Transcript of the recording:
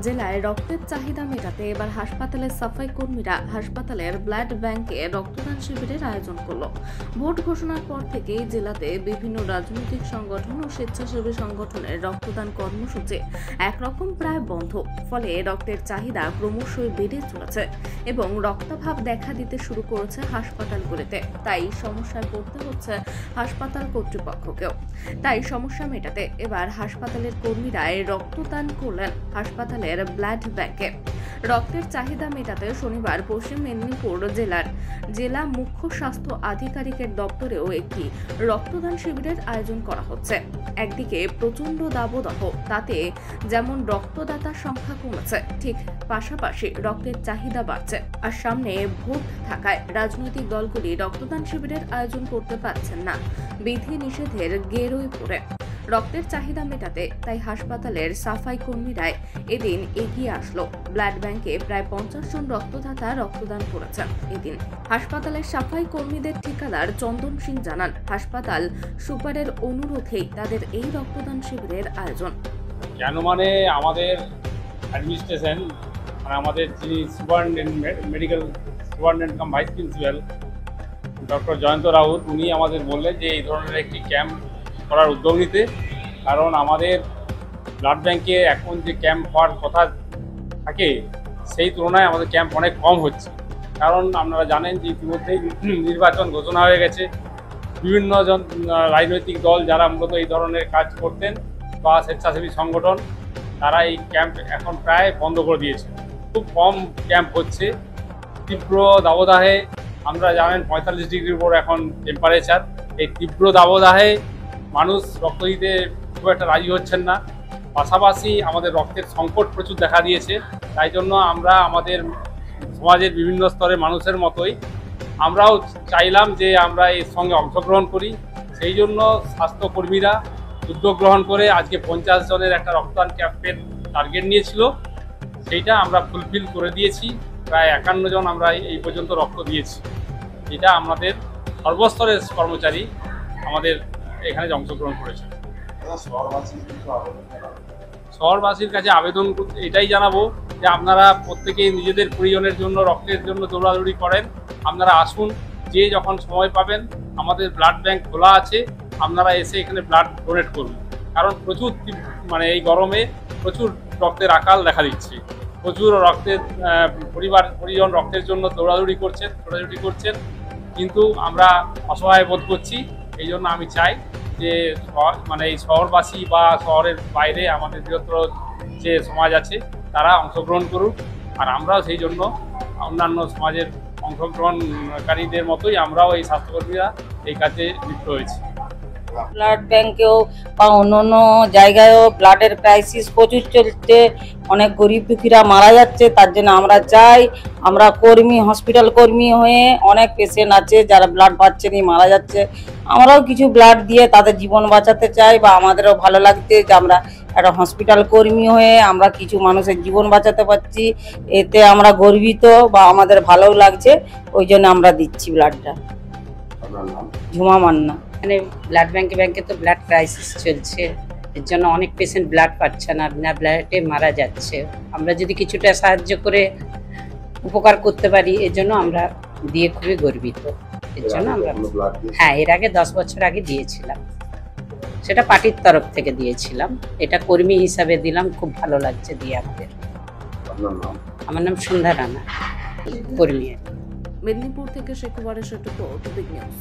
জেলায় রক্তের চাহিদা মেটাতে এবার হাসপাতালের সাফাই কর্মীরা হাসপাতালের ব্লাড ব্যাংকে রক্তদান শিবিরের আয়োজন করলো। ভোট ঘোষণার পর থেকেই জেলাতে বিভিন্ন রাজনৈতিক সংগঠন ও স্বেচ্ছাসেবী সংগঠনের রক্তদান কর্মসূচি একরকম প্রায় বন্ধ। ফলে রক্তের চাহিদা ক্রমশই বেড়ে চলেছে এবং রক্তাভাব দেখা দিতে শুরু করেছে হাসপাতালগুলিতে। তাই সমস্যায় পড়তে হচ্ছে হাসপাতাল কর্তৃপক্ষকেও। তাই সমস্যা মেটাতে এবার হাসপাতালের কর্মীরা রক্তদান করলেন হাসপাতালের ব্লাড ব্যাংকে। রক্তের চাহিদা মেটাতে শনিবার পশ্চিম মেদিনীপুর জেলা মুখ্য স্বাস্থ্য আধিকারিকের দপ্তরেও একটি রক্তদান শিবিরের আয়োজন করা হচ্ছে। একদিকে প্রচন্ড দাবদাহ, তাতে যেমন রক্তদাতার সংখ্যা কমেছে, ঠিক পাশাপাশি রক্তের চাহিদা বাড়ছে। আর সামনে ভোট থাকায় রাজনৈতিক দলগুলি রক্তদান শিবিরের আয়োজন করতে পারছেন না, বিধি নিষেধের গেরোয় পড়ে। রক্তের চাহিদা মেটাতে তাই হাসপাতালের সাফাই কর্মীরাই এদিন এগিয়ে আসলো। ব্লাড ব্যাংকে প্রায় 50 জন রক্তদাতা রক্তদান করেছেন। এদিন হাসপাতালের সাফাই কর্মীদের ঠিকাদার চন্দন সিং জানান, হাসপাতাল সুপারের অনুরোধেই তাদের এই রক্তদান শিবিরের আয়োজন। কেন মানে আমাদের অ্যাডমিনিস্ট্রেশন আমাদের যিনি medical superintendent cum vice principal doctor Jayanta Raut, উনি আমাদের বললেন যে এই ধরনের একটি ক্যাম্প করার উদ্যোগ নিতে। কারণ আমাদের ব্লাড ব্যাংকে এখন যে ক্যাম্প হওয়ার কথা থাকে সেই তুলনায় আমাদের ক্যাম্প অনেক কম হচ্ছে। কারণ আপনারা জানেন যে ইতিমধ্যেই নির্বাচন ঘোষণা হয়ে গেছে। বিভিন্ন রাজনৈতিক দল যারা মূলত এই ধরনের কাজ করতেন বা স্বেচ্ছাসেবী সংগঠন, তারা এই ক্যাম্প এখন প্রায় বন্ধ করে দিয়েছে। খুব কম ক্যাম্প হচ্ছে। তীব্র দাবদাহে, আমরা জানেন 45 ডিগ্রির উপর এখন টেম্পারেচার। এই তীব্র দাবদাহে মানুষ রক্ত দিতে খুব একটা রাজি হচ্ছেন না। পাশাপাশি আমাদের রক্তের সংকট প্রচুর দেখা দিয়েছে। তাই জন্য আমরা আমাদের সমাজের বিভিন্ন স্তরের মানুষের মতোই আমরাও চাইলাম যে আমরা এর সঙ্গে অংশগ্রহণ করি। সেই জন্য স্বাস্থ্যকর্মীরা উদ্যোগ গ্রহণ করে আজকে 50 জনের একটা রক্তদান ক্যাম্পের টার্গেট নিয়েছিল, সেইটা আমরা ফুলফিল করে দিয়েছি। প্রায় 51 জন আমরা এই পর্যন্ত রক্ত দিয়েছি। এটা আমাদের সর্বস্তরের কর্মচারী আমাদের এখানে অংশগ্রহণ করেছে। শহরবাসীর কাছে আবেদন এটাই জানাবো যে আপনারা প্রত্যেকেই নিজেদের পরিজনের জন্য রক্তের জন্য দৌড়াদৌড়ি করেন। আপনারা আসুন, যে যখন সময় পাবেন আমাদের ব্লাড ব্যাংক খোলা আছে, আপনারা এসে এখানে ব্লাড ডোনেট করুন। কারণ প্রচুর এই গরমে প্রচুর রক্তের আকাল দেখা দিচ্ছে। প্রচুর রক্তের পরিজন রক্তের জন্য দৌড়াদৌড়ি করছেন, ছোটাছুটি করছেন, কিন্তু আমরা অসহায় বোধ করছি। এই জন্য আমি চাই যে এই শহরবাসী বা শহরের বাইরে আমাদের বৃহত্তর যে সমাজ আছে তারা অংশগ্রহণ করুক। আর আমরাও সেই জন্য অন্যান্য সমাজের অংশগ্রহণকারীদের মতোই আমরাও এই স্বাস্থ্যকর্মীরা এই কাজে লিপ্ত হয়েছি। ব্লাড ব্যাংকেও বা অন্য জায়গায়ও ব্লাডের ক্রাইসিস প্রচুর চলছে। অনেক গরিব দুঃখীরা মারা যাচ্ছে। তার জন্য আমরা চাই, আমরা হসপিটাল কর্মী হয়ে অনেক পেশেন্ট আছে যারা ব্লাড পাচ্ছে না, মারা যাচ্ছে। আমরাও কিছু ব্লাড দিয়ে তাদের জীবন বাঁচাতে চাই, বা আমাদেরও ভালো লাগছে যে আমরা একটা হসপিটাল কর্মী হয়ে আমরা কিছু মানুষের জীবন বাঁচাতে পারছি। এতে আমরা গর্বিত বা আমাদের ভালো লাগছে, ওই জন্য আমরা দিচ্ছি ব্লাডটা। ঝুমা মান্না। এখানে ব্লাড ব্যাংকে তো ব্লাড ক্রাইসিস চলছে, এর জন্য অনেক পেশেন্ট ব্লাড পাচ্ছে না, বিনা ব্লাডে মারা যাচ্ছে। আমরা যদি কিছুটা সাহায্য করে উপকার করতে পারি, এর জন্য আমরা দিয়ে খুবই গর্বিত। এর জন্য আমরা এর আগে 10 বছর আগে দিয়েছিলাম, সেটা পার্টির তরফ থেকে দিয়েছিলাম। এটা কর্মী হিসাবে দিলাম, খুব ভালো লাগছে দিয়ে আমাদের। আমার নাম সন্ধ্যা রানা, কর্মী। মেদিনীপুর থেকে শেখুবারের রিপোর্ট, বিগ নিউজ।